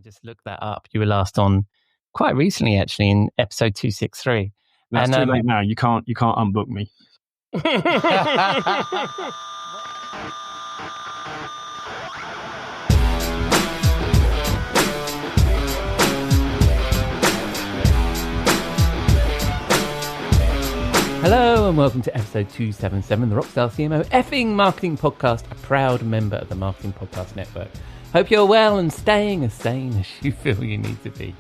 just looked that up. You were last on quite recently, actually, in episode 263. That's too late now. You can't unbook me. Hello and welcome to episode 277, the Rockstar CMO effing marketing podcast, a proud member of the Marketing Podcast Network. Hope you're well and staying as sane as you feel you need to be.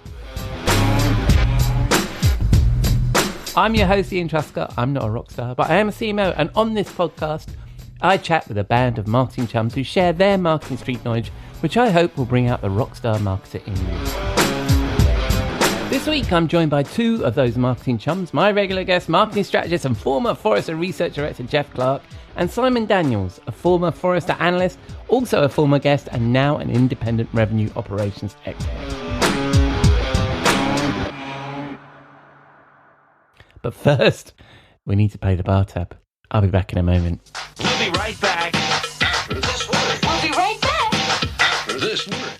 I'm your host, Ian Truscott. I'm not a rockstar, but I am a CMO, and on this podcast, I chat with a band of marketing chums who share their marketing street knowledge, which I hope will bring out the rockstar marketer in you. This week, I'm joined by two of those marketing chums, my regular guest, marketing strategist and former Forrester Research Director Jeff Clark, and Simon Daniels, a former Forrester Analyst, also a former guest, and now an independent revenue operations expert. But first, we need to pay the bar tab. I'll be back in a moment. We'll be right back after this word. We'll be right back After this word.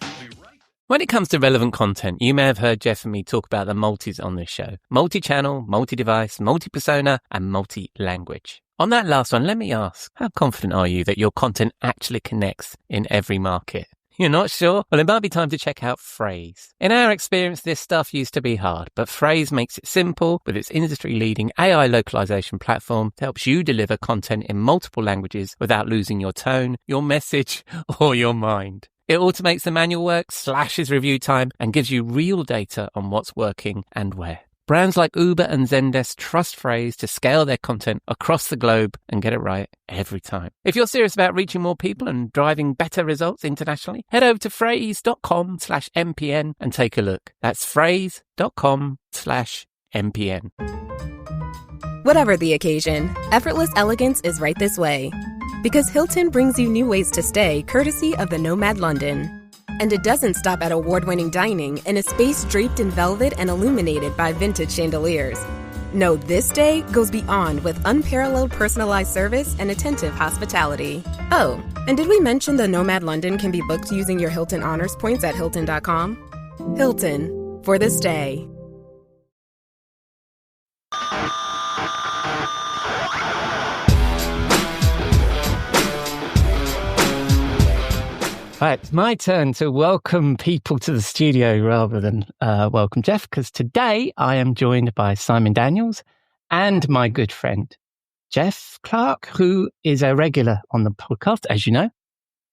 When it comes to relevant content, you may have heard Jeff and me talk about the multis on this show. Multi-channel, multi-device, multi-persona, and multi-language. On that last one, let me ask, how confident are you that your content actually connects in every market? You're not sure? Well, it might be time to check out Phrase. In our experience, this stuff used to be hard, but Phrase makes it simple with its industry-leading AI localization platform that helps you deliver content in multiple languages without losing your tone, your message, or your mind. It automates the manual work, slashes review time, and gives you real data on what's working and where. Brands like Uber and Zendesk trust Phrase to scale their content across the globe and get it right every time. If you're serious about reaching more people and driving better results internationally, head over to phrase.com/MPN and take a look. That's phrase.com/MPN. Whatever the occasion, effortless elegance is right this way. Because Hilton brings you new ways to stay courtesy of the Nomad London. And it doesn't stop at award-winning dining in a space draped in velvet and illuminated by vintage chandeliers. No, this day goes beyond with unparalleled personalized service and attentive hospitality. Oh, and did we mention the Nomad London can be booked using your Hilton Honors points at Hilton.com? Hilton, for the stay. Right, it's my turn to welcome people to the studio rather than welcome Jeff, because today I am joined by Simon Daniels and my good friend, Jeff Clark, who is a regular on the podcast, as you know.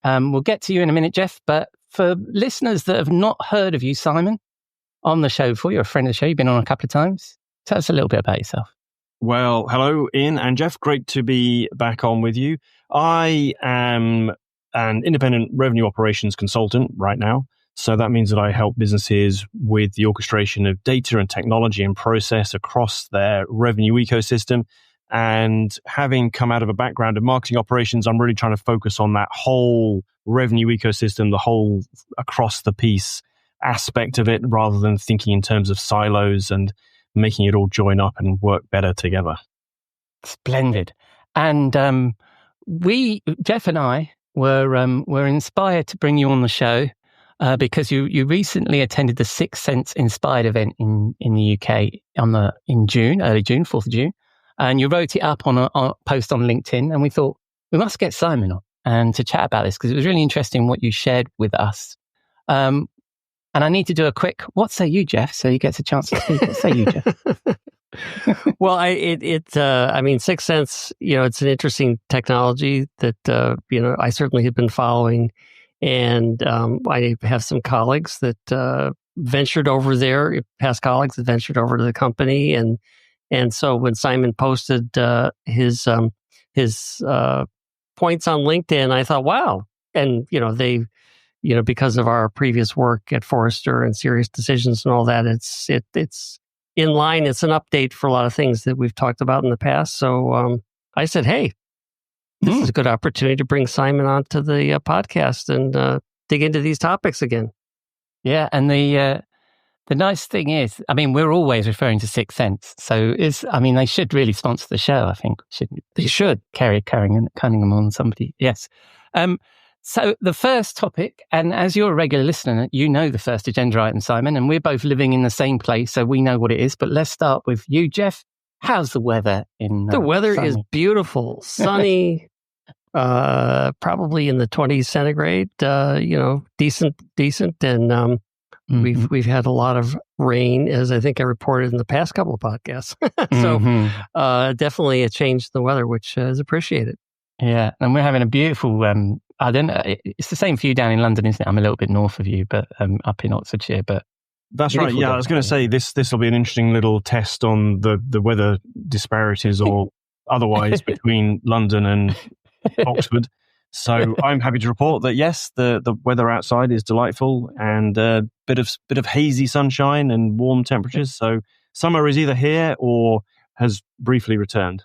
We'll get to you in a minute, Jeff, but for listeners that have not heard of you, Simon, on the show before, you're a friend of the show, you've been on a couple of times. Tell us a little bit about yourself. Well, hello, Ian and Jeff. Great to be back on with you. I am an independent revenue operations consultant right now. So that means that I help businesses with the orchestration of data and technology and process across their revenue ecosystem. And having come out of a background of marketing operations, I'm really trying to focus on that whole revenue ecosystem, the whole across the piece aspect of it, rather than thinking in terms of silos and making it all join up and work better together. Splendid. And Jeff and I, were inspired to bring you on the show because you recently attended the Sixth Sense Inspired event in the UK in June, early June, 4th of June, and you wrote it up on a post on LinkedIn, and we thought we must get Simon on and to chat about this because it was really interesting what you shared with us. And I need to do a quick, what say you, Jeff? So he gets a chance to speak. What say you, Jeff? Well, I mean, Sixth Sense, it's an interesting technology that, I certainly have been following. And I have some colleagues that ventured over there, past colleagues that ventured over to the company. And so when Simon posted his points on LinkedIn, I thought, wow. And, they, because of our previous work at Forrester and Serious Decisions and all that, it's in line. It's an update for a lot of things that we've talked about in the past. So I said, hey, this is a good opportunity to bring Simon onto the podcast and dig into these topics again. Yeah, and the nice thing is, I mean, we're always referring to Sixth Sense. So they should really sponsor the show, I think. They should. Cunningham on somebody. Yes. So the first topic, and as you're a regular listener, you know the first agenda item, Simon, and we're both living in the same place, so we know what it is. But let's start with you, Jeff. How's the weather in The weather sunny? is beautiful, sunny, probably in the 20s centigrade, decent. And we've had a lot of rain, as I think I reported in the past couple of podcasts. So definitely a change in the weather, which is appreciated. Yeah, and we're having a beautiful, I don't know, it's the same for you down in London, isn't it? I'm a little bit north of you, but up in Oxfordshire, but... That's right. Yeah, I was going to say this will be an interesting little test on the weather disparities or otherwise between London and Oxford. So I'm happy to report that yes, the weather outside is delightful and a bit of hazy sunshine and warm temperatures. So summer is either here or has briefly returned.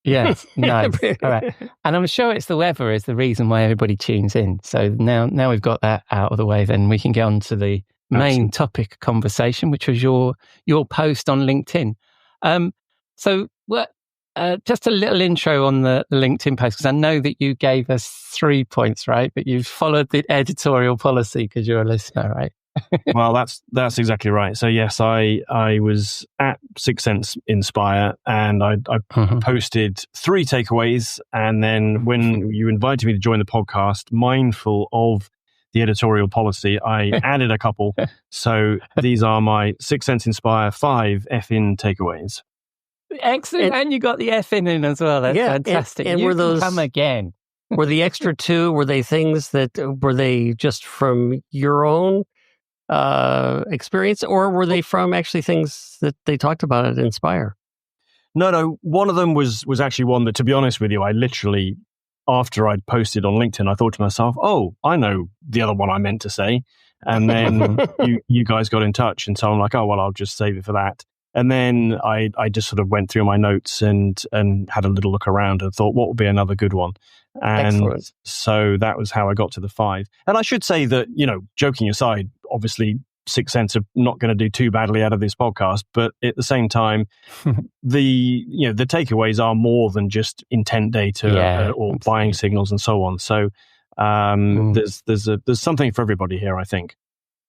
Yes, nice. All right. And I'm sure it's the weather is the reason why everybody tunes in. So now we've got that out of the way, then we can get on to the main topic conversation, which was your post on LinkedIn. So just a little intro on the LinkedIn post, because I know that you gave us 3 points, right? But you've followed the editorial policy because you're a listener, right? Well, that's exactly right. So yes, I was at 6 Sense Inspire and I posted 3 takeaways. And then when you invited me to join the podcast, mindful of the editorial policy, I added a couple. So these are my 6 Sense Inspire 5 F-in takeaways. Excellent. And you got the F-in as well. That's fantastic. And you were those come again? Were the extra 2, were they things that, were they just from your own experience, or were they from actually things that they talked about at Inspire? No. One of them was actually one that, to be honest with you, I literally, after I'd posted on LinkedIn, I thought to myself, oh, I know the other one I meant to say. And then you guys got in touch. And so I'm like, oh, well, I'll just save it for that. And then I just sort of went through my notes and had a little look around and thought, what would be another good one? And Excellent. So that was how I got to the 5. And I should say that, joking aside, obviously 6 Sense are not going to do too badly out of this podcast, but at the same time, the takeaways are more than just intent data or buying signals and so on. So there's something for everybody here, I think.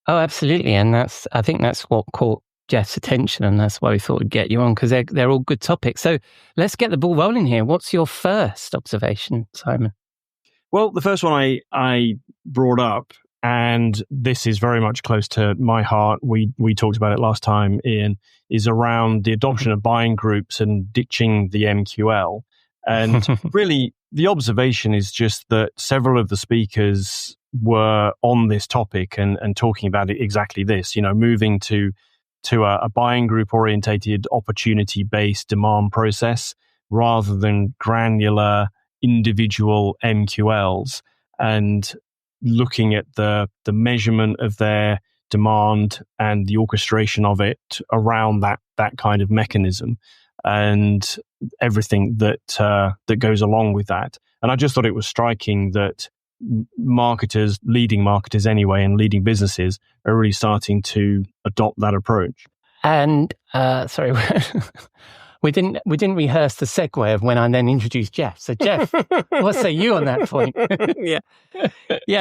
Oh, absolutely. And I think that's what caught Jeff's attention, and that's why we thought we'd get you on, because they're all good topics. So let's get the ball rolling here. What's your first observation, Simon? Well, the first one I brought up, and this is very much close to my heart. We talked about it last time, Ian, is around the adoption of buying groups and ditching the MQL. And really, the observation is just that several of the speakers were on this topic and talking about it exactly this, moving to a buying group orientated opportunity based demand process rather than granular individual MQLs, and looking at the measurement of their demand and the orchestration of it around that kind of mechanism and everything that goes along with that. And I just thought it was striking that leading marketers anyway, and leading businesses are really starting to adopt that approach. And sorry, we didn't rehearse the segue of when I then introduced Jeff. So Jeff, what say you on that point? Yeah.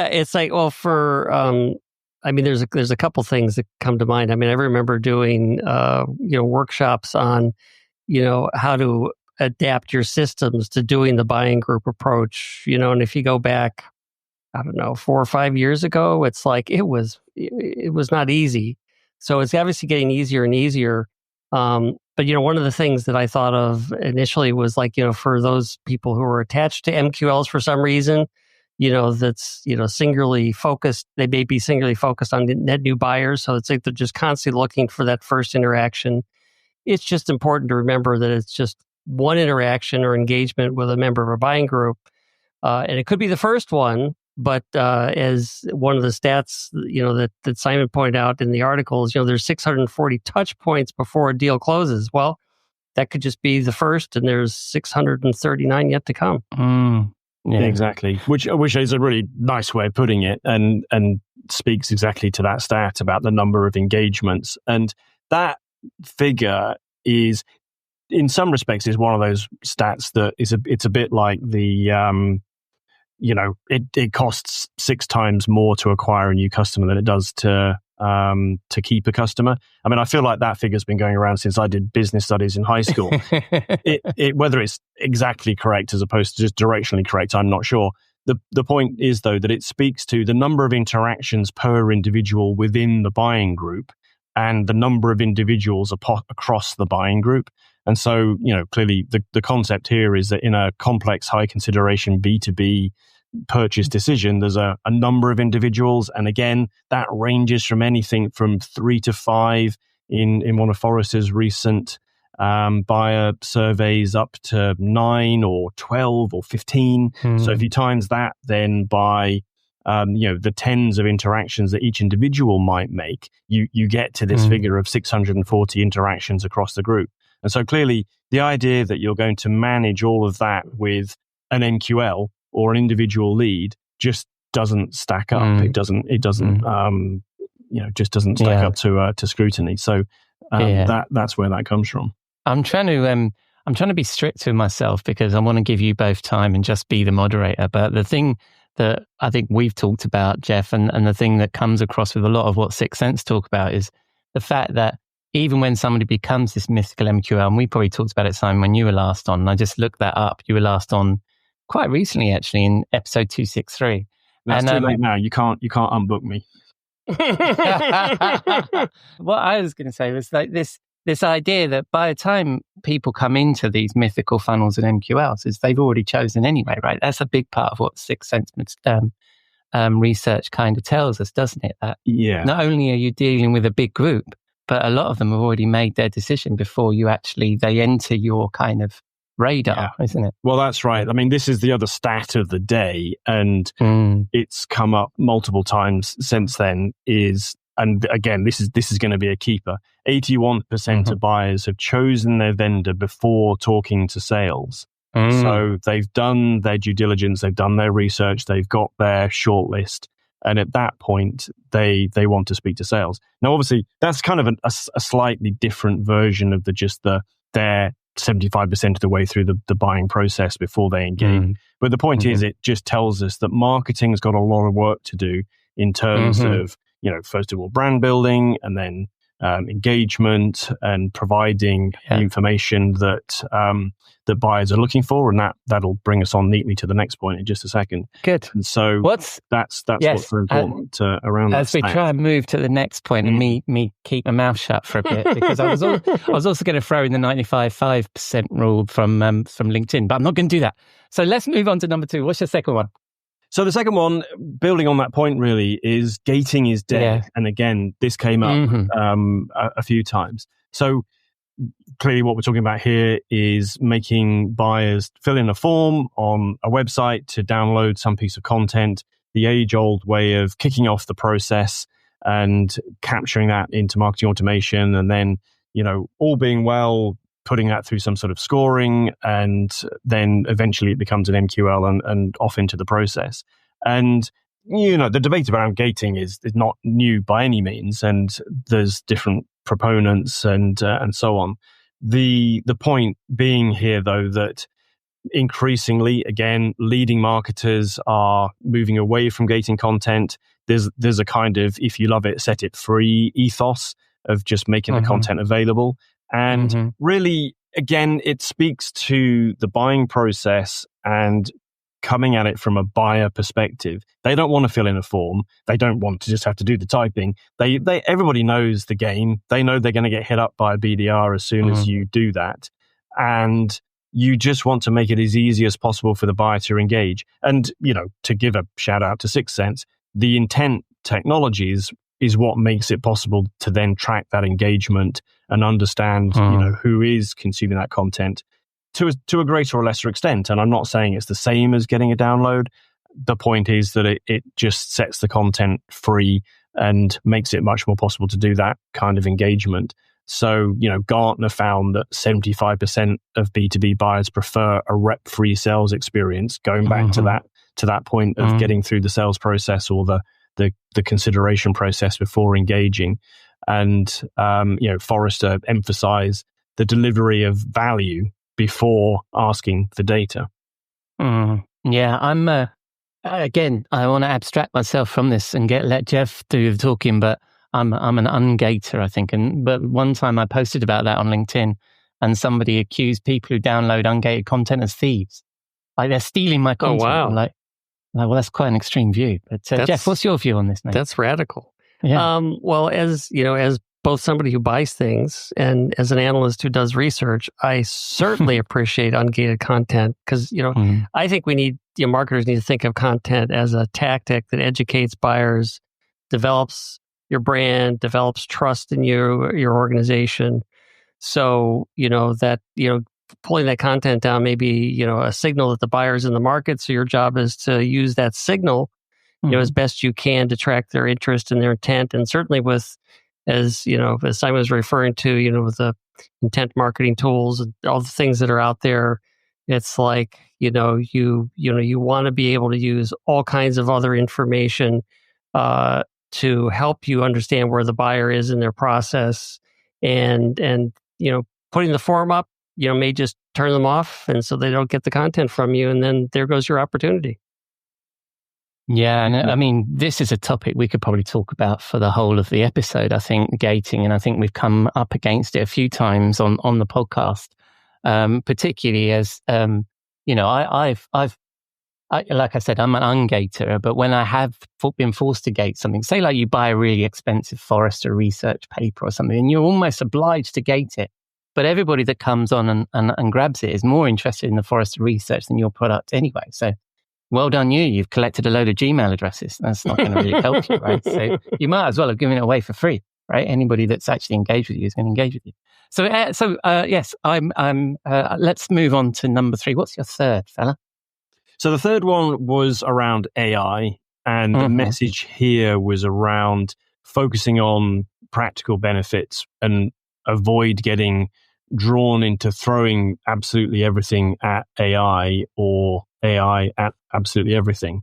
It's like, well, for there's a couple things that come to mind. I mean, I remember doing workshops on how to adapt your systems to doing the buying group approach. And if you go back, I don't know, 4 or 5 years ago, it's like it was not easy. So it's obviously getting easier and easier. But one of the things that I thought of initially was like, for those people who are attached to MQLs for some reason, that's singularly focused. They may be singularly focused on net new buyers, so it's like they're just constantly looking for that first interaction. It's just important to remember that it's just one interaction or engagement with a member of a buying group, and it could be the first one. But as one of the stats, that Simon pointed out in the articles, there's 640 touch points before a deal closes. Well, that could just be the first, and there's 639 yet to come. Yeah, exactly. Which is a really nice way of putting it, and speaks exactly to that stat about the number of engagements. And that figure is, in some respects, is one of those stats that it's a bit like the it costs 6 times more to acquire a new customer than it does to keep a customer. I mean, I feel like that figure's been going around since I did business studies in high school. Whether it's exactly correct as opposed to just directionally correct, I'm not sure. The point is, though, that it speaks to the number of interactions per individual within the buying group and the number of individuals across the buying group. And so, clearly the concept here is that in a complex, high consideration B2B purchase decision, there's a number of individuals. And again, that ranges from anything from 3 to 5 in one of Forrester's recent buyer surveys up to 9 or 12 or 15. So if you times that then by the tens of interactions that each individual might make, you get to this figure of 640 interactions across the group. And so clearly the idea that you're going to manage all of that with an NQL or an individual lead just doesn't stack up. It doesn't just doesn't stack up to scrutiny. So that's where that comes from. I'm trying to be strict with myself because I want to give you both time and just be the moderator. But the thing that I think we've talked about, Jeff, and the thing that comes across with a lot of what Sixth Sense talk about is the fact that even when somebody becomes this mythical MQL, and we probably talked about it, Simon, when you were last on, and I just looked that up. You were last on quite recently, actually, in episode 263. That's too late now. You can't unbook me. What I was going to say was like this idea that by the time people come into these mythical funnels and MQLs, is they've already chosen anyway, right? That's a big part of what Sixth Sense research kind of tells us, doesn't it? That not only are you dealing with a big group, but a lot of them have already made their decision before they enter your kind of radar, isn't it? Well, that's right. I mean, this is the other stat of the day, and it's come up multiple times since then. And again, this is going to be a keeper. 81% of buyers have chosen their vendor before talking to sales. So they've done their due diligence, they've done their research, they've got their shortlist, and at that point, they want to speak to sales. Now, obviously, that's kind of a slightly different version of their 75% of the way through the buying process before they engage. But the point is, it just tells us that marketing's got a lot of work to do in terms of, first of all, brand building, and then engagement and providing the information that buyers are looking for, and that'll bring us on neatly to the next point in just a second. Good. And so that's what's very important around as we try and move to the next point, and me keep my mouth shut for a bit, because I was also going to throw in the 95% rule from LinkedIn, but I'm not going to do that. So let's move on to number 2. What's your second one? So the second one, building on that point, really, is gating is dead. Yeah. And again, this came up a few times. So clearly what we're talking about here is making buyers fill in a form on a website to download some piece of content, the age-old way of kicking off the process and capturing that into marketing automation, and then, all being well, putting that through some sort of scoring, and then eventually it becomes an MQL and off into the process. And, the debate around gating is not new by any means, and there's different proponents and so on. The point being here, though, that increasingly, again, leading marketers are moving away from gating content. There's a kind of, if you love it, set it free ethos of just making the content available. And really, again, it speaks to the buying process and coming at it from a buyer perspective. They don't want to fill in a form. They don't want to just have to do the typing. Everybody knows the game. They know they're going to get hit up by a BDR as soon as you do that. And you just want to make it as easy as possible for the buyer to engage. And, to give a shout out to Sixth Sense, the intent technologies is what makes it possible to then track that engagement and understand, who is consuming that content to a greater or lesser extent. And I'm not saying it's the same as getting a download. The point is that it just sets the content free and makes it much more possible to do that kind of engagement. So, Gartner found that 75% of B2B buyers prefer a rep-free sales experience, going back to that point of getting through the sales process or the consideration process before engaging. And, Forrester emphasize the delivery of value before asking for data. Yeah, again, I want to abstract myself from this and let Jeff do the talking, but I'm an ungater, I think. But one time I posted about that on LinkedIn, and somebody accused people who download ungated content as thieves. Like they're stealing my content. Oh, wow. I'm like, well, that's quite an extreme view. But Jeff, what's your view on this, mate? That's radical. Yeah. Well, as both somebody who buys things and as an analyst who does research, I certainly appreciate ungated content because, I think marketers need to think of content as a tactic that educates buyers, develops your brand, develops trust in your organization. So, pulling that content down may be, a signal that the buyer's in the market. So your job is to use that signal, as best you can to track their interest and their intent. And certainly as Simon was referring to, with the intent marketing tools and all the things that are out there, it's like, you want to be able to use all kinds of other information to help you understand where the buyer is in their process. And putting the form up, may just turn them off. And so they don't get the content from you. And then there goes your opportunity. Yeah, and I mean, this is a topic we could probably talk about for the whole of the episode, I think, gating. And I think we've come up against it a few times on the podcast, particularly as, like I said, I'm an ungater, but when I have been forced to gate something, say like you buy a really expensive Forrester Research paper or something, and you're almost obliged to gate it. But everybody that comes on and grabs it is more interested in the Forrester Research than your product anyway. So well done you. You've collected a load of Gmail addresses. That's not going to really help you, right? So you might as well have given it away for free, right? Anybody that's actually engaged with you is going to engage with you. So yes, let's move on to number 3. What's your third, fella? So the third one was around AI, and the message here was around focusing on practical benefits and avoid getting drawn into throwing absolutely everything at AI or AI at absolutely everything.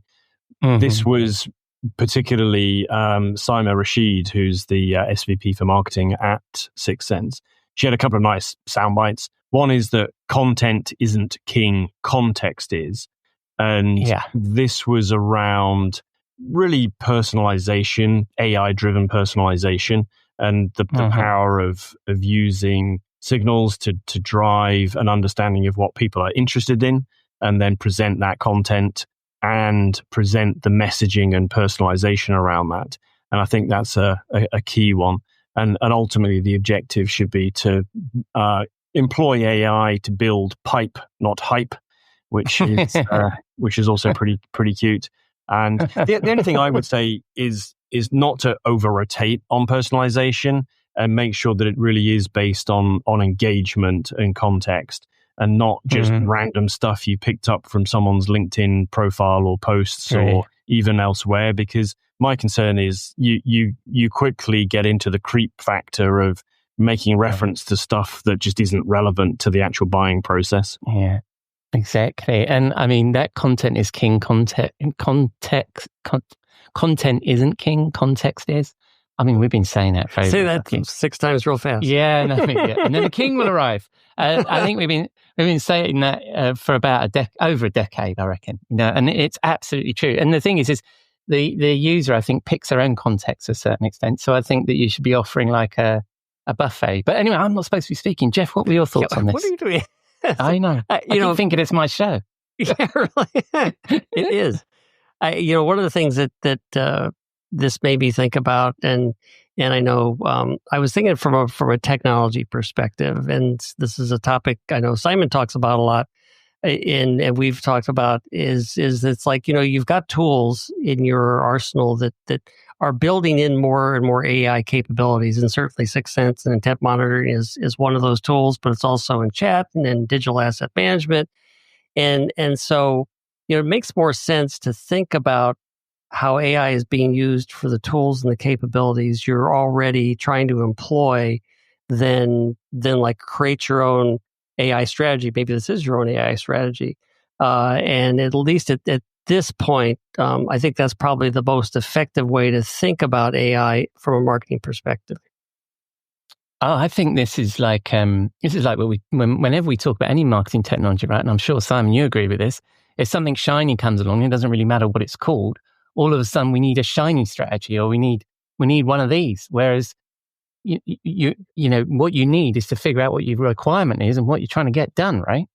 This was particularly Saima Rashid, who's the SVP for marketing at Sixth Sense. She had a couple of nice sound bites. One is that content isn't king, context is. And this was around really personalization, AI-driven personalization, and the power of using signals to drive an understanding of what people are interested in, and then present that content and present the messaging and personalization around that. And I think that's a key one. And ultimately, the objective should be to employ AI to build pipe, not hype, which is also pretty cute. And the only thing I would say is not to over-rotate on personalization and make sure that it really is based on engagement and context, and not just random stuff you picked up from someone's LinkedIn profile or posts or even elsewhere. Because my concern is you quickly get into the creep factor of making reference to stuff that just isn't relevant to the actual buying process. Yeah. Exactly. And I mean, that content is king. Content isn't king, context is. I mean, we've been saying that for say that 6 times real fast. Yeah, no, and then the king will arrive. I think we've been saying that for about over a decade, I reckon. And it's absolutely true. And the thing is the user, I think, picks their own context to a certain extent. So I think that you should be offering like a buffet. But anyway, I'm not supposed to be speaking. Jeff, what were your thoughts on this? What are you doing? I know. I keep thinking it's my show. Yeah, really. It is. One of the things that this made me think about, and I know I was thinking from a technology perspective, and this is a topic I know Simon talks about a lot, and we've talked about is it's like, you've got tools in your arsenal that are building in more and more AI capabilities, and certainly Sixth Sense and intent monitoring is one of those tools, but it's also in chat and in digital asset management, and so it makes more sense to think about how AI is being used for the tools and the capabilities you're already trying to employ, than like create your own AI strategy. Maybe this is your own AI strategy, and at least at this point, I think that's probably the most effective way to think about AI from a marketing perspective. Oh, I think this is like whenever we talk about any marketing technology, right? And I'm sure, Simon, you agree with this. if something shiny comes along, it doesn't really matter what it's called. All of a sudden, we need a shiny strategy, or we need one of these. Whereas, you know, what you need is to figure out what your requirement is and what you're trying to get done, right?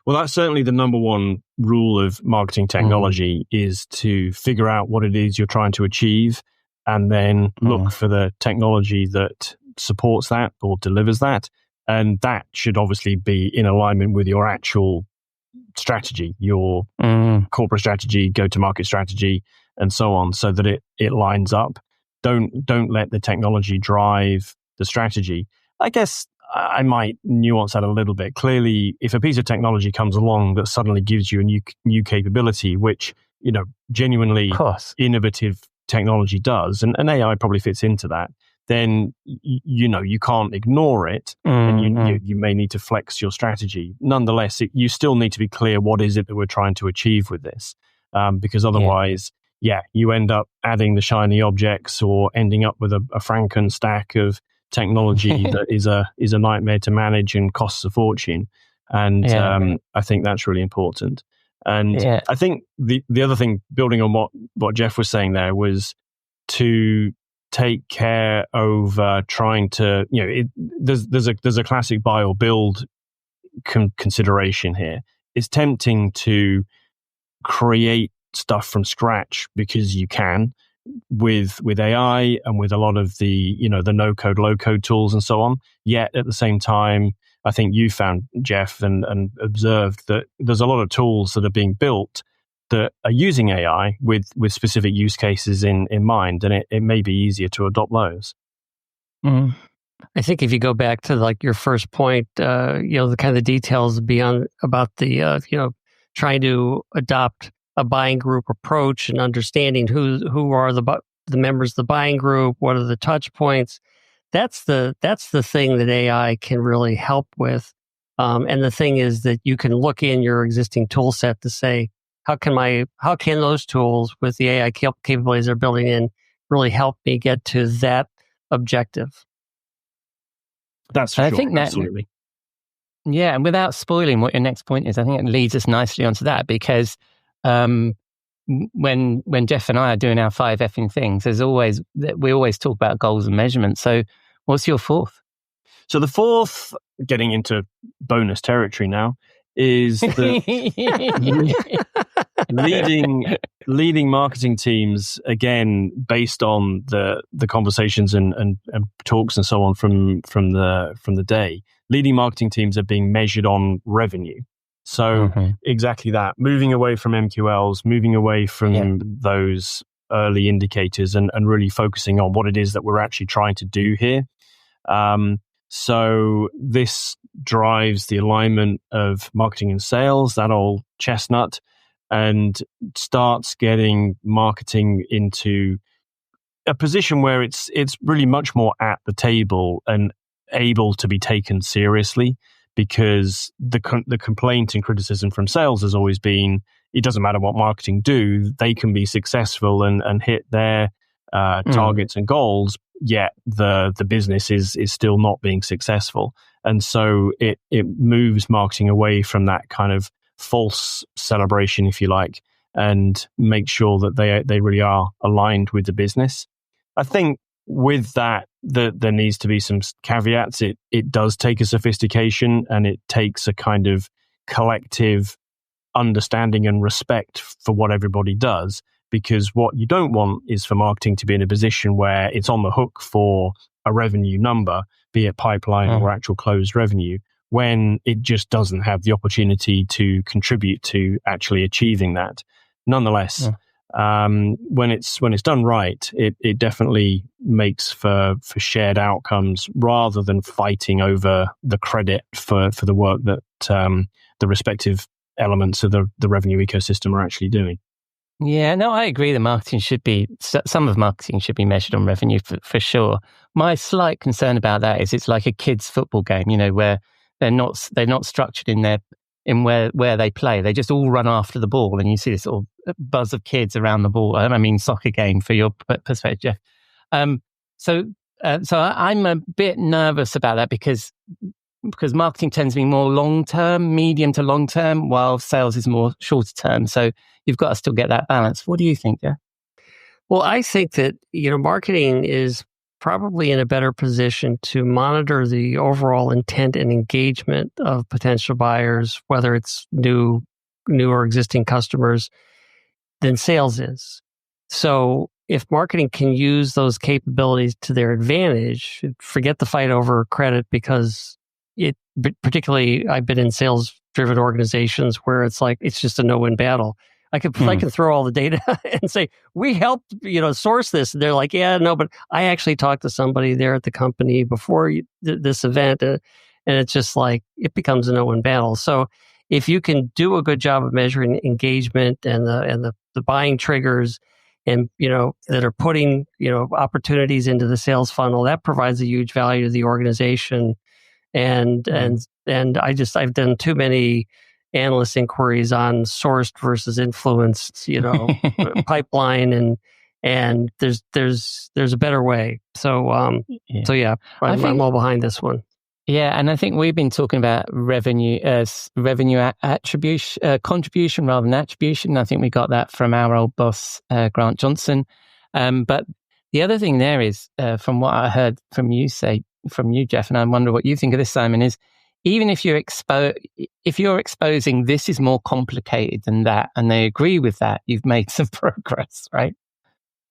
Well, that's certainly the number one rule of marketing technology is to figure out what it is you're trying to achieve and then look for the technology that supports that or delivers that. And that should obviously be in alignment with your actual strategy, your corporate strategy, go-to-market strategy, and so on, so that it lines up. Don't let the technology drive the strategy. I guess I might nuance that a little bit. Clearly, if a piece of technology comes along that suddenly gives you a new capability, which, you know, genuinely innovative technology does, and AI probably fits into that, then you know you can't ignore it, and you may need to flex your strategy. Nonetheless, you still need to be clear what is it that we're trying to achieve with this, because otherwise, you end up adding the shiny objects or ending up with a Frankenstack of technology that is a nightmare to manage and costs a fortune. And I think that's really important. And I think the other thing, building on what Jeff was saying there, was to take care over trying to, you know, there's a classic buy or build consideration here. It's tempting to create stuff from scratch because you can with AI and with a lot of the, you know, the no code, low code tools and so on. Yet at the same time, I think you found, Jeff, and observed that there's a lot of tools that are being built that are using AI with specific use cases in mind, and it may be easier to adopt those. I think if you go back to like your first point, you know, the kind of the details beyond about the, you know, trying to adopt a buying group approach and understanding who are the members of the buying group, what are the touch points. That's the thing that AI can really help with. And the thing is that you can look in your existing tool set to say, how can those tools with the AI capabilities they're building in really help me get to that objective? That's for I sure. think that, absolutely. Yeah, and without spoiling what your next point is, I think it leads us nicely onto that, because when Jeff and I are doing our 5 effing things, we always talk about goals and measurements. So what's your fourth? So the fourth, getting into bonus territory now, is the leading marketing teams, again, based on the conversations and talks and so on from the day. Leading marketing teams are being measured on revenue. So exactly that, moving away from MQLs, moving away from those early indicators, and really focusing on what it is that we're actually trying to do here. So this drives the alignment of marketing and sales, that old chestnut, and starts getting marketing into a position where it's really much more at the table and able to be taken seriously, because the complaint and criticism from sales has always been, it doesn't matter what marketing do, they can be successful and hit their targets and goals, yet the business is still not being successful. And so it moves marketing away from that kind of false celebration, if you like, and make sure that they really are aligned with the business. I think with that, there needs to be some caveats. It does take a sophistication, and it takes a kind of collective understanding and respect for what everybody does, because what you don't want is for marketing to be in a position where it's on the hook for a revenue number, be it pipeline or actual closed revenue, when it just doesn't have the opportunity to contribute to actually achieving that. Nonetheless, when it's done right, it definitely makes for shared outcomes rather than fighting over the credit for the work that the respective elements of the revenue ecosystem are actually doing. Yeah, no, I agree. Some of marketing should be measured on revenue for sure. My slight concern about that is it's like a kids' football game, you know, where they're not structured in where they play. They just all run after the ball, and you see this sort of buzz of kids around the ball. I mean, soccer game for your perspective, Jeff. So I'm a bit nervous about that, because because marketing tends to be more long-term, medium to long-term, while sales is more shorter-term. So you've got to still get that balance. What do you think, Jeff? Well, I think that, marketing is probably in a better position to monitor the overall intent and engagement of potential buyers, whether it's new or existing customers, than sales is. So if marketing can use those capabilities to their advantage, forget the fight over credit, because particularly I've been in sales-driven organizations where it's like, it's just a no-win battle. I can throw all the data and say, we helped, source this. And they're like, yeah, no, but I actually talked to somebody there at the company before this event. And it's just like, it becomes a no-win battle. So if you can do a good job of measuring engagement and the buying triggers and, that are putting, opportunities into the sales funnel, that provides a huge value to the organization. And I've done too many analyst inquiries on sourced versus influenced, pipeline, and there's a better way. So I'm all behind this one. Yeah, and I think we've been talking about revenue attribution, contribution rather than attribution. I think we got that from our old boss, Grant Johnson. But the other thing there is, from what I heard from you, Jeff, and I wonder what you think of this, Simon, is even if you're exposing this is more complicated than that, and they agree with that, you've made some progress, right?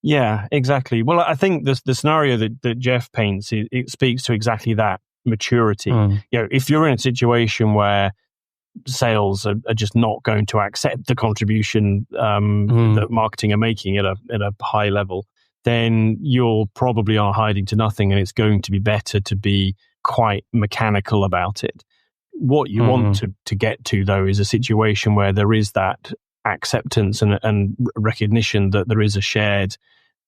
Yeah, exactly. Well, I think the scenario that Jeff paints, it speaks to exactly that maturity. If you're in a situation where sales are just not going to accept the contribution that marketing are making at a high level, then you're probably are hiding to nothing, and it's going to be better to be quite mechanical about it. What you want to get to, though, is a situation where there is that acceptance and recognition that there is a shared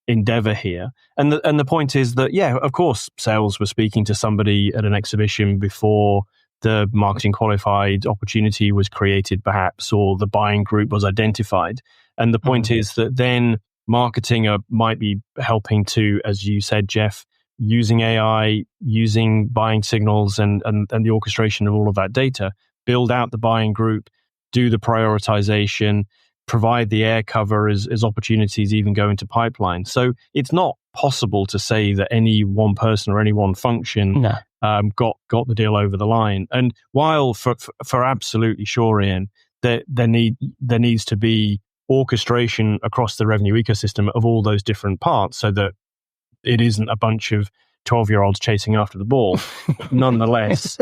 endeavor here. And the point is that, yeah, of course, sales were speaking to somebody at an exhibition before the marketing qualified opportunity was created, perhaps, or the buying group was identified. And the point is that then marketing might be helping to, as you said, Jeff, using AI, using buying signals and the orchestration of all of that data, build out the buying group, do the prioritization, provide the air cover as opportunities even go into pipeline. So it's not possible to say that any one person or any one function got the deal over the line. And while for absolutely sure, Ian, there needs to be orchestration across the revenue ecosystem of all those different parts so that it isn't a bunch of 12-year-olds chasing after the ball. Nonetheless,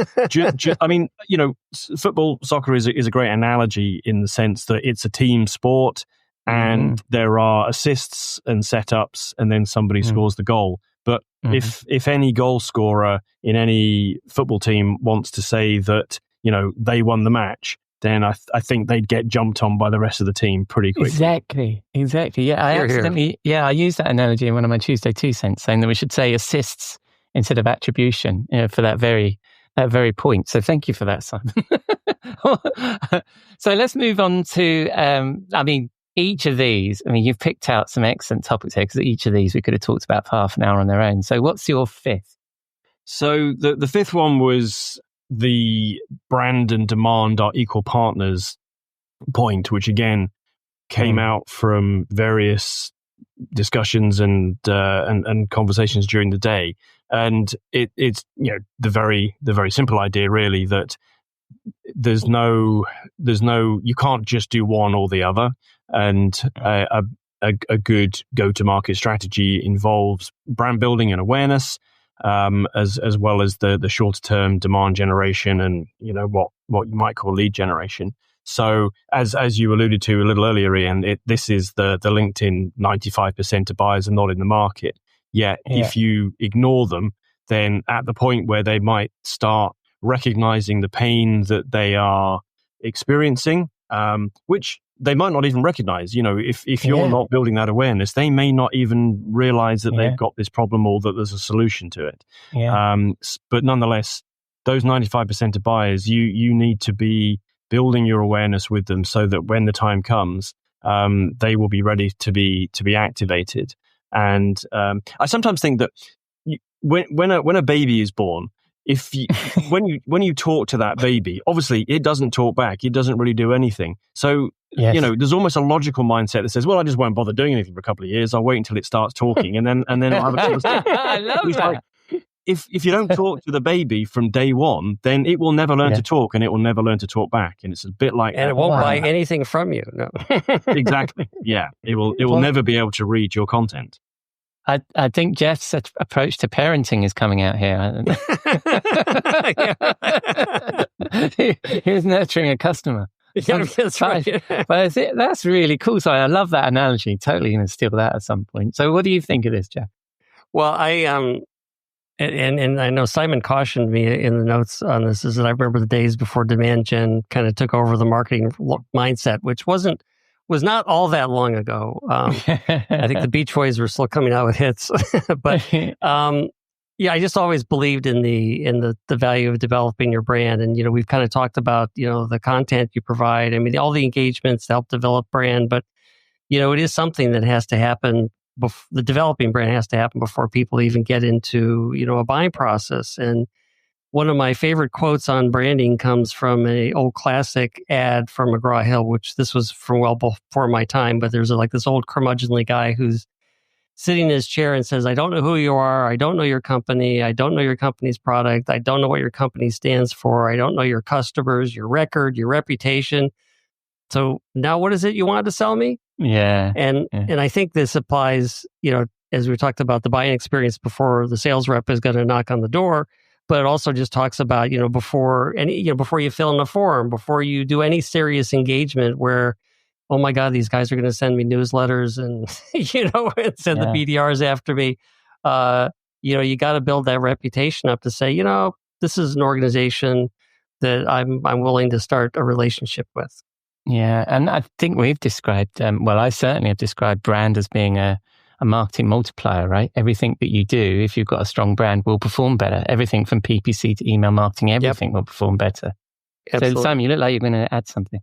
football, soccer is a great analogy in the sense that it's a team sport and there are assists and setups and then somebody scores the goal. But if any goal scorer in any football team wants to say that, they won the match, then I think they'd get jumped on by the rest of the team pretty quickly. Exactly. Yeah, I used that analogy in one of my Tuesday 2 cents, saying that we should say assists instead of attribution, for that very point. So thank you for that, Simon. So let's move on to, each of these. You've picked out some excellent topics here, because each of these we could have talked about for half an hour on their own. So what's your fifth? So the fifth one was the brand and demand are equal partners point, which again came out from various discussions and conversations during the day. And it's the very simple idea really that there's no you can't just do one or the other. And a good go-to-market strategy involves brand building and awareness, as well as the shorter-term demand generation and what you might call lead generation. So as you alluded to a little earlier, Ian, this is the LinkedIn 95% of buyers are not in the market. Yet if you ignore them, then at the point where they might start recognizing the pain that they are experiencing, which they might not even recognize. If you're not building that awareness, they may not even realize that they've got this problem or that there's a solution to it. But nonetheless, those 95% of buyers, you need to be building your awareness with them so that when the time comes, they will be ready to be activated. And I sometimes think that when a baby is born, if you when you talk to that baby, obviously it doesn't talk back. It doesn't really do anything. So Yes. there's almost a logical mindset that says, well, I just won't bother doing anything for a couple of years. I'll wait until it starts talking, and then I'll have a conversation. I love It's that. like, if you don't talk to the baby from day one, then it will never learn to talk, and it will never learn to talk back. And it's a bit like And that. it won't buy anything from you. No. Exactly. Yeah. It will never be able to read your content. I think Jeff's approach to parenting is coming out here. He was nurturing a customer. Yeah, that's right. But that's really cool. So I love that analogy. Totally going to steal that at some point. So what do you think of this, Jeff? Well, and I know Simon cautioned me in the notes on this, is that I remember the days before demand gen kind of took over the marketing mindset, which was not all that long ago. I think the Beach Boys were still coming out with hits, but I just always believed in the value of developing your brand. And we've kind of talked about the content you provide. I mean, all the engagements to help develop brand, but it is something that has to happen. The developing brand has to happen before people even get into a buying process. And one of my favorite quotes on branding comes from an old classic ad from McGraw-Hill, which this was from well before my time, but there's this old curmudgeonly guy who's sitting in his chair and says, I don't know who you are. I don't know your company. I don't know your company's product. I don't know what your company stands for. I don't know your customers, your record, your reputation. So now what is it you wanted to sell me? Yeah. And I think this applies, as we talked about the buying experience before the sales rep is going to knock on the door, but it also just talks about, before you fill in a form, before you do any serious engagement where, oh my God, these guys are going to send me newsletters and, and send the BDRs after me. You got to build that reputation up to say, this is an organization that I'm willing to start a relationship with. Yeah, and I think we've described, I certainly have described brand as being a marketing multiplier, right? Everything that you do, if you've got a strong brand, will perform better. Everything from PPC to email marketing, everything will perform better. Absolutely. So, Sam, you look like you're going to add something.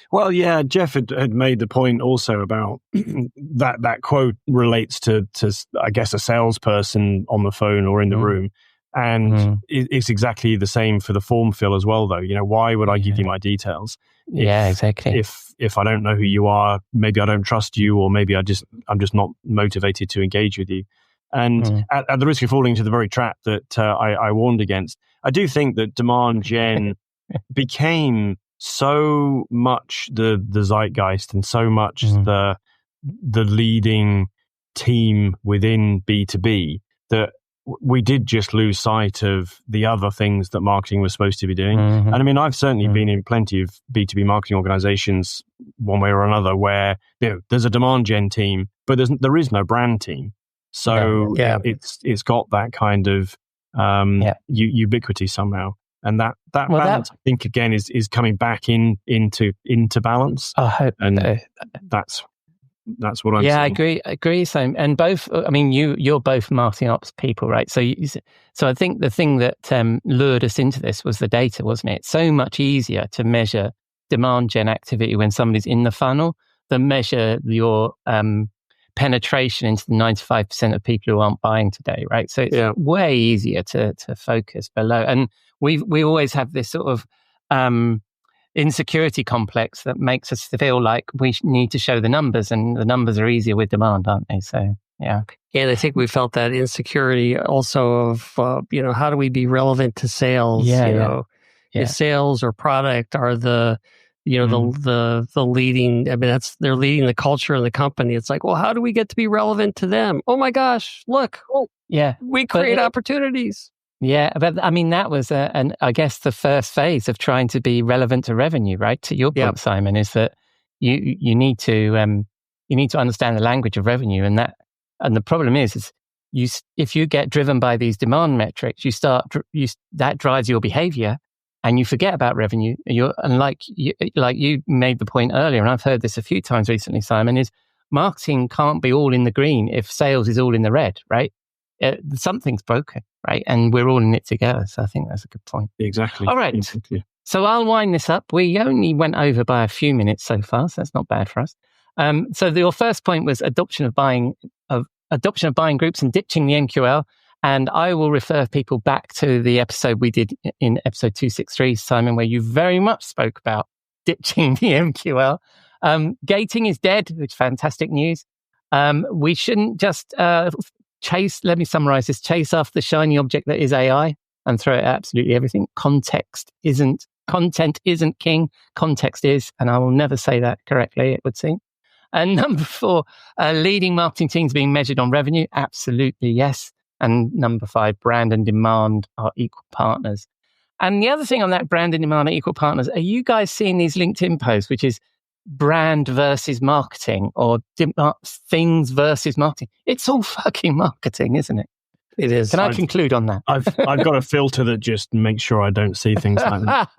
Well, yeah, Jeff had made the point also about that quote relates to, I guess, a salesperson on the phone or in the room. And it's exactly the same for the form fill as well, though. Why would I give you my details? Exactly. If I don't know who you are, maybe I don't trust you, or maybe I'm just not motivated to engage with you. And at the risk of falling into the very trap that I warned against, I do think that demand gen became so much the zeitgeist and so much the leading team within B2B that we did just lose sight of the other things that marketing was supposed to be doing. And I mean, I've certainly been in plenty of B2B marketing organizations, one way or another, where there's a demand gen team, but there is no brand team. So it's got that kind of ubiquity somehow. And that balance, I think, again, is coming back into balance. I hope. And that's what I'm saying. I agree. Sam. And both, I mean, you're both marketing ops people, right? So I think the thing that lured us into this was the data, wasn't it? It's so much easier to measure demand gen activity when somebody's in the funnel than measure your penetration into the 95% of people who aren't buying today, right? So it's way easier to focus below. And we always have this sort of insecurity complex that makes us feel like we need to show the numbers, and the numbers are easier with demand, aren't they? So, yeah. And I think we felt that insecurity also of, how do we be relevant to sales? If sales or product are the leading, I mean, they're leading the culture of the company. It's like, well, how do we get to be relevant to them? Oh my gosh, look. We create opportunities. Yeah, but I mean, that was, I guess, the first phase of trying to be relevant to revenue, right? To your point, Simon, is that you need to understand the language of revenue, and the problem is if you get driven by these demand metrics, that drives your behavior, and you forget about revenue. Like you made the point earlier, and I've heard this a few times recently, Simon, is marketing can't be all in the green if sales is all in the red, right? Something's broken, right? And we're all in it together. So I think that's a good point. Exactly. All right. Exactly. So I'll wind this up. We only went over by a few minutes so far, so that's not bad for us. So your first point was adoption of buying groups and ditching the MQL. And I will refer people back to the episode we did in episode 263, Simon, where you very much spoke about ditching the MQL. Gating is dead, which is fantastic news. We shouldn't just chase, let me summarize this, chase after the shiny object that is AI and throw it at absolutely everything. Content isn't king, context is, and I will never say that correctly, it would seem. And number 4, leading marketing teams being measured on revenue, absolutely yes. And number 5, brand and demand are equal partners. And the other thing on that brand and demand are equal partners, are you guys seeing these LinkedIn posts, which is brand versus marketing or things versus marketing? It's all fucking marketing, isn't it? It is. Can I conclude on that? I've got a filter that just makes sure I don't see things like that.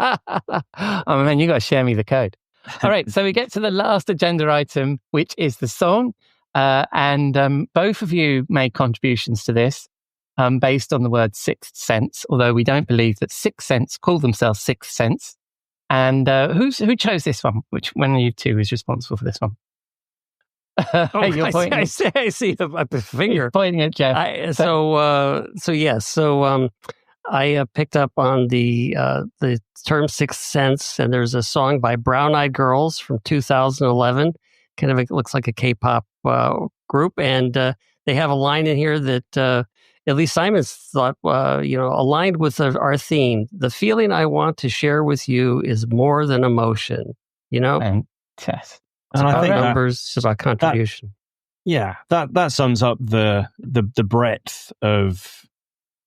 Oh man, you got to share me the code. All right, so we get to the last agenda item, which is the song. And both of you made contributions to this based on the word Sixth Sense, although we don't believe that Sixth Sense call themselves Sixth Sense. And who chose this one? Which one of you two is responsible for this one? I see a finger. You're pointing at Jeff. I picked up on the term Sixth Sense, and there's a song by Brown Eyed Girls from 2011. Kind of it looks like a K-pop group, and they have a line in here that at least Simon's thought, aligned with our theme. The feeling I want to share with you is more than emotion. Fantastic. And I think numbers about contribution. That sums up the breadth of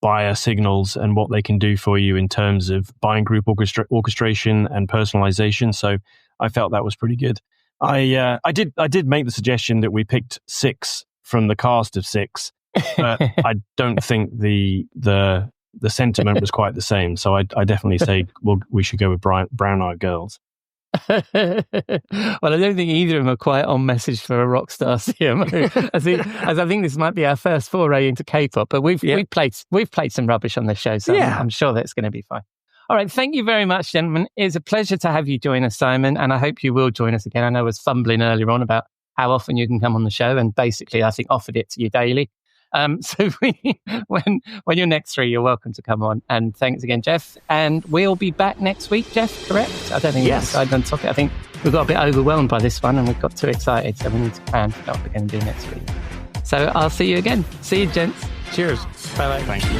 buyer signals and what they can do for you in terms of buying group orchestration and personalization. So I felt that was pretty good. I did make the suggestion that we picked 6 from the cast of 6, but I don't think the sentiment was quite the same. So I definitely say we should go with Brown Eyed Girls. Well, I don't think either of them are quite on message for a Rockstar CMO. I think this might be our first foray into K-pop, but we've played some rubbish on this show, so I'm sure that's going to be fine. All right, thank you very much, gentlemen. It's a pleasure to have you join us, Simon, and I hope you will join us again. I know I was fumbling earlier on about how often you can come on the show, and basically, I think offered it to you daily. So when you're next free, you're welcome to come on. And thanks again, Jeff. And we'll be back next week, Jeff, correct? I don't think we've decided on the topic. I think we got a bit overwhelmed by this one and we got too excited. So we need to plan what we're going to do next week. So I'll see you again. See you, gents. Cheers. Bye-bye. Thank you.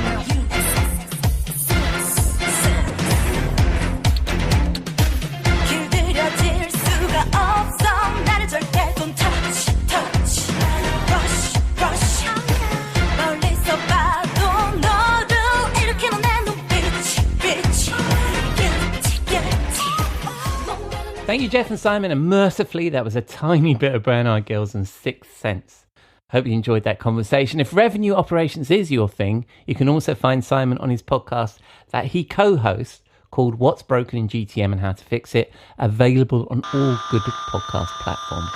Thank you, Jeff and Simon, and mercifully, that was a tiny bit of Brown Eyed Girls and Sixth Sense. Hope you enjoyed that conversation. If revenue operations is your thing, you can also find Simon on his podcast that he co-hosts called What's Broken in GTM and How to Fix It, available on all good podcast platforms.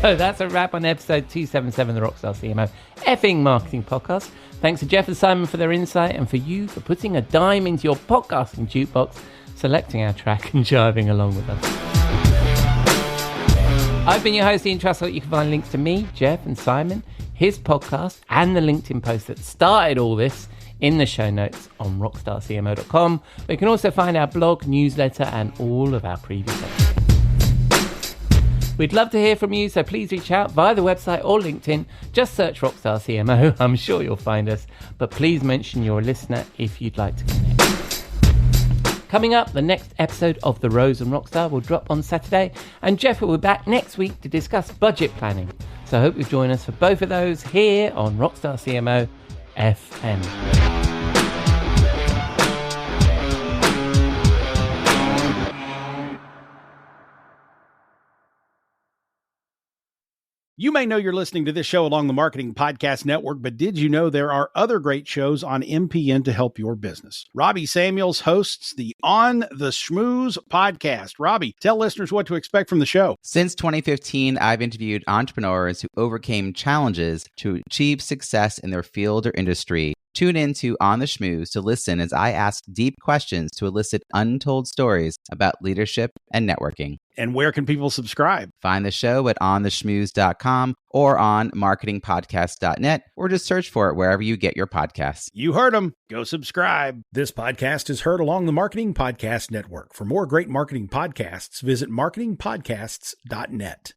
So that's a wrap on episode 277 of the Rockstar CMO effing marketing podcast. Thanks to Jeff and Simon for their insight and for you for putting a dime into your podcasting jukebox, selecting our track and jiving along with us. I've been your host, Ian Truscott. You can find links to me, Jeff and Simon, his podcast and the LinkedIn post that started all this in the show notes on rockstarcmo.com. But you can also find our blog, newsletter and all of our previous episodes. We'd love to hear from you, so please reach out via the website or LinkedIn. Just search Rockstar CMO. I'm sure you'll find us. But please mention you're a listener if you'd like to connect. Coming up, the next episode of The Rose and Rockstar will drop on Saturday, and Jeff will be back next week to discuss budget planning. So I hope you join us for both of those here on Rockstar CMO FM. You may know you're listening to this show along the Marketing Podcast Network, but did you know there are other great shows on MPN to help your business? Robbie Samuels hosts the On the Schmooze podcast. Robbie, tell listeners what to expect from the show. Since 2015, I've interviewed entrepreneurs who overcame challenges to achieve success in their field or industry. Tune in to On the Schmooze to listen as I ask deep questions to elicit untold stories about leadership and networking. And where can people subscribe? Find the show at ontheschmooze.com or on marketingpodcast.net, or just search for it wherever you get your podcasts. You heard them. Go subscribe. This podcast is heard along the Marketing Podcast Network. For more great marketing podcasts, visit marketingpodcasts.net.